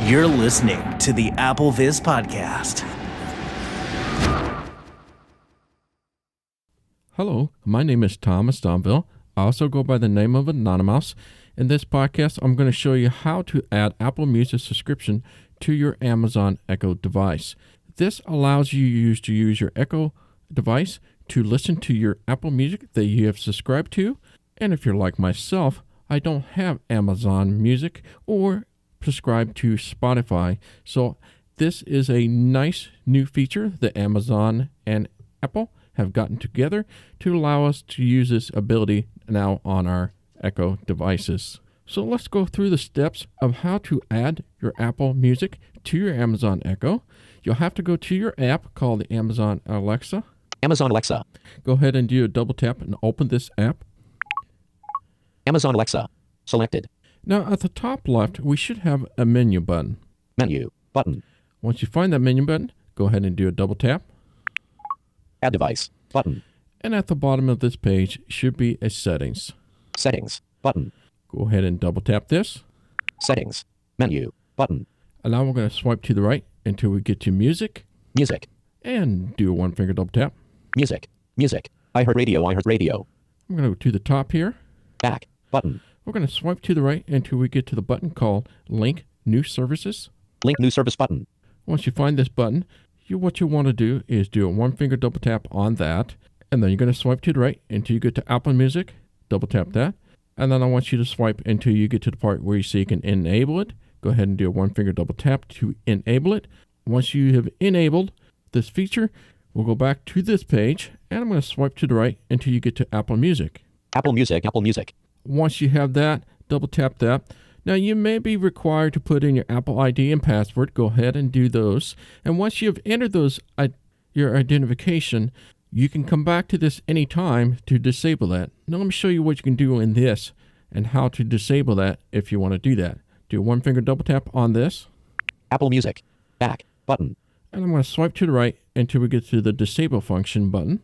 You're listening to the Apple Viz Podcast. Hello, my name is Thomas Donville. I also go by the name of Anonymous. In this podcast, I'm going to show you how to add Apple Music subscription to your Amazon Echo device. This allows you to use your Echo device to listen to your Apple Music that you have subscribed to. And if you're like myself, I don't have Amazon Music or subscribe to Spotify. So this is a nice new feature that Amazon and Apple have gotten together to allow us to use this ability now on our Echo devices. So let's go through the steps of how to add your Apple Music to your Amazon Echo. You'll have to go to your app called the Amazon Alexa. Amazon Alexa. Go ahead and do a double tap and open this app. Amazon Alexa. Selected. Now at the top left, we should have a menu button. Menu. Button. Once you find that menu button, go ahead and do a double tap. Add device. Button. And at the bottom of this page should be a settings. Settings. Button. Go ahead and double tap this. Settings. Menu. Button. And now we're going to swipe to the right until we get to music. Music. And do a one finger double tap. Music. Music. iHeartRadio. I'm going to go to the top here. Back. Button. We're going to swipe to the right until we get to the button called Link New Services. Link New Service button. Once you find this button, what you want to do is do a one finger double tap on that. And then you're going to swipe to the right until you get to Apple Music. Double tap that. And then I want you to swipe until you get to the part where you see you can enable it. Go ahead and do a one finger double tap to enable it. Once you have enabled this feature, we'll go back to this page. And I'm going to swipe to the right until you get to Apple Music. Apple Music. Apple Music. Once you have that, double tap that. Now you may be required to put in your Apple ID and password. Go ahead and do those. And once you've entered those, your identification, you can come back to this anytime to disable that. Now let me show you what you can do in this and how to disable that if you want to do that. Do a one finger double tap on this. Apple Music. Back. Button. And I'm going to swipe to the right until we get to the disable function button.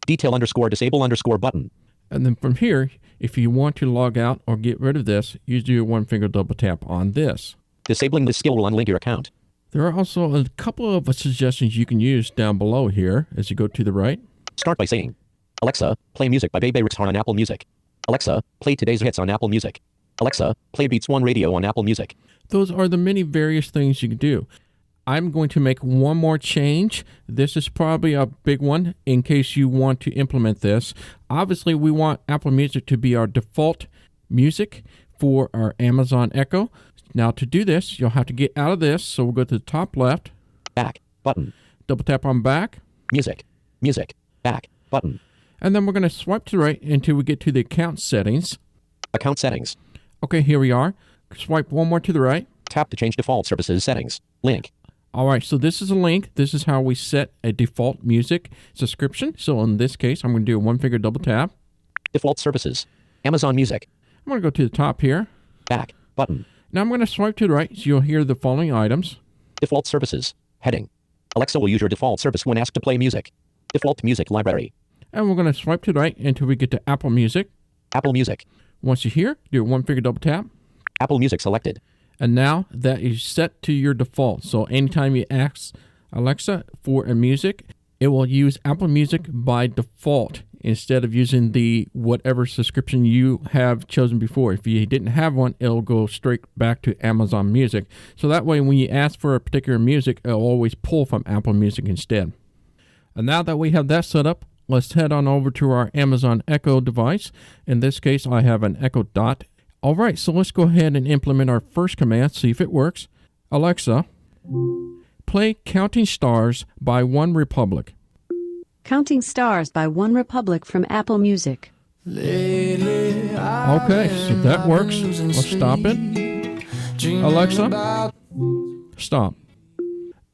Detail_disable_ button. And then from here, if you want to log out or get rid of this, you do a one finger double tap on this. Disabling this skill will unlink your account. There are also a couple of suggestions you can use down below here as you go to the right. Start by saying, Alexa, play music by Bebe Rexha on Apple Music. Alexa, play today's hits on Apple Music. Alexa, play Beats One Radio on Apple Music. Those are the many various things you can do. I'm going to make one more change. This is probably a big one in case you want to implement this. Obviously, we want Apple Music to be our default music for our Amazon Echo. Now, to do this, you'll have to get out of this. So we'll go to the top left. Back. Button. Double tap on back. Music. Music. Back. Button. And then we're going to swipe to the right until we get to the account settings. Account settings. Okay, here we are. Swipe one more to the right. Tap to change default services settings. Link. All right, so this is a link. This is how we set a default music subscription. So in this case, I'm going to do a one finger double tap. Default services. Amazon Music. I'm going to go to the top here. Back. Button. Now I'm going to swipe to the right, so you'll hear the following items. Default services. Heading. Alexa will use your default service when asked to play music. Default music library. And we're going to swipe to the right until we get to Apple Music. Apple Music. Once you're here, do a one finger double tap. Apple Music selected. And now that is set to your default. So anytime you ask Alexa for a music, it will use Apple Music by default instead of using the whatever subscription you have chosen before. If you didn't have one, it'll go straight back to Amazon Music. So that way when you ask for a particular music, it'll always pull from Apple Music instead. And now that we have that set up, let's head on over to our Amazon Echo device. In this case, I have an Echo Dot. All right, so let's go ahead and implement our first command, see if it works. Alexa, play Counting Stars by OneRepublic. Counting Stars by OneRepublic from Apple Music. Okay, so that works. Let's stop it. Alexa, stop.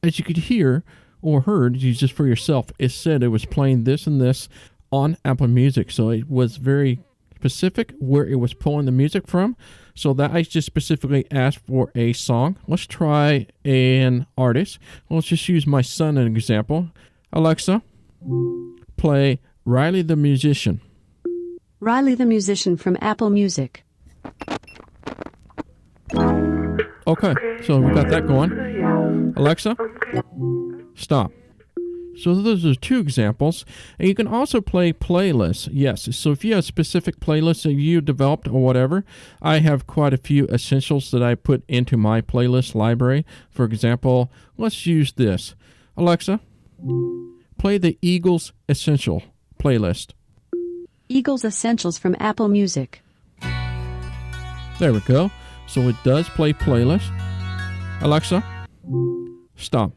As you could hear or heard, you just for yourself, it said it was playing this and this on Apple Music. So it was very specific where it was pulling the music from. So that I just specifically asked for a song. Let's try an artist. Let's just use my son as an example. Alexa, play Riley the Musician. Riley the Musician from Apple Music. Okay, so we got that going. Alexa, stop. So those are two examples. And you can also play playlists. Yes, so if you have specific playlists that you developed or whatever, I have quite a few essentials that I put into my playlist library. For example, let's use this. Alexa, play the Eagles Essential playlist. Eagles Essentials from Apple Music. There we go. So it does play playlist. Alexa, stop.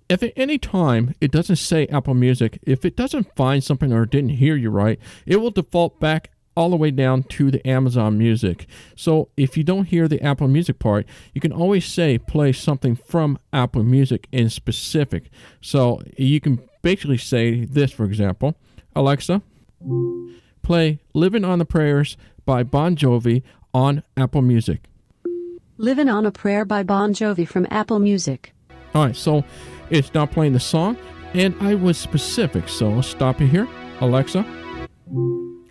If at any time it doesn't say Apple Music, if it doesn't find something or didn't hear you right, it will default back all the way down to the Amazon Music. So if you don't hear the Apple Music part, you can always say play something from Apple Music in specific. So you can basically say this, for example, Alexa, play Living on the Prayers by Bon Jovi on Apple Music. Livin' on a Prayer by Bon Jovi from Apple Music. All right, so it's not playing the song, and I was specific, so I'll stop it here. Alexa,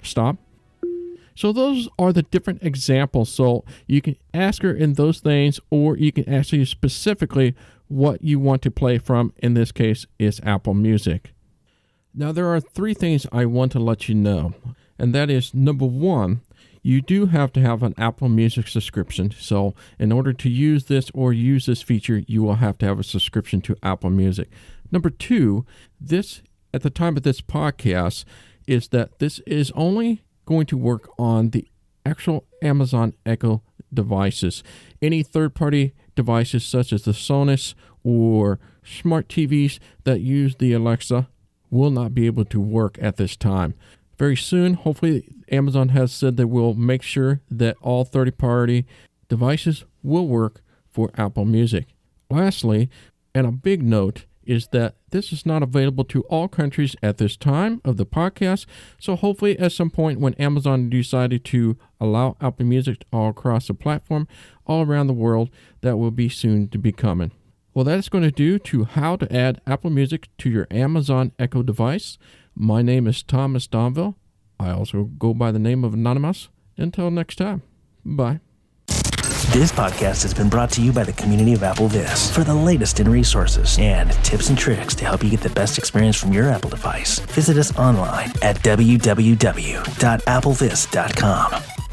stop. So those are the different examples. So you can ask her in those things, or you can ask her specifically what you want to play from. In this case, is Apple Music. Now, there are three things I want to let you know, and that is, number one, you do have to have an Apple Music subscription. So in order to use this or use this feature, you will have to have a subscription to Apple Music. Number two, this, at the time of this podcast, is that this is only going to work on the actual Amazon Echo devices. Any third-party devices such as the Sonos or smart TVs that use the Alexa will not be able to work at this time. Very soon, hopefully, Amazon has said they will make sure that all third-party devices will work for Apple Music. Lastly, and a big note, is that this is not available to all countries at this time of the podcast. So hopefully at some point when Amazon decided to allow Apple Music all across the platform, all around the world, that will be soon to be coming. Well, that's going to do to how to add Apple Music to your Amazon Echo device. My name is Thomas Donville. I also go by the name of Anonymous. Until next time, bye. This podcast has been brought to you by the community of AppleVis. For the latest in resources and tips and tricks to help you get the best experience from your Apple device, visit us online at www.applevis.com.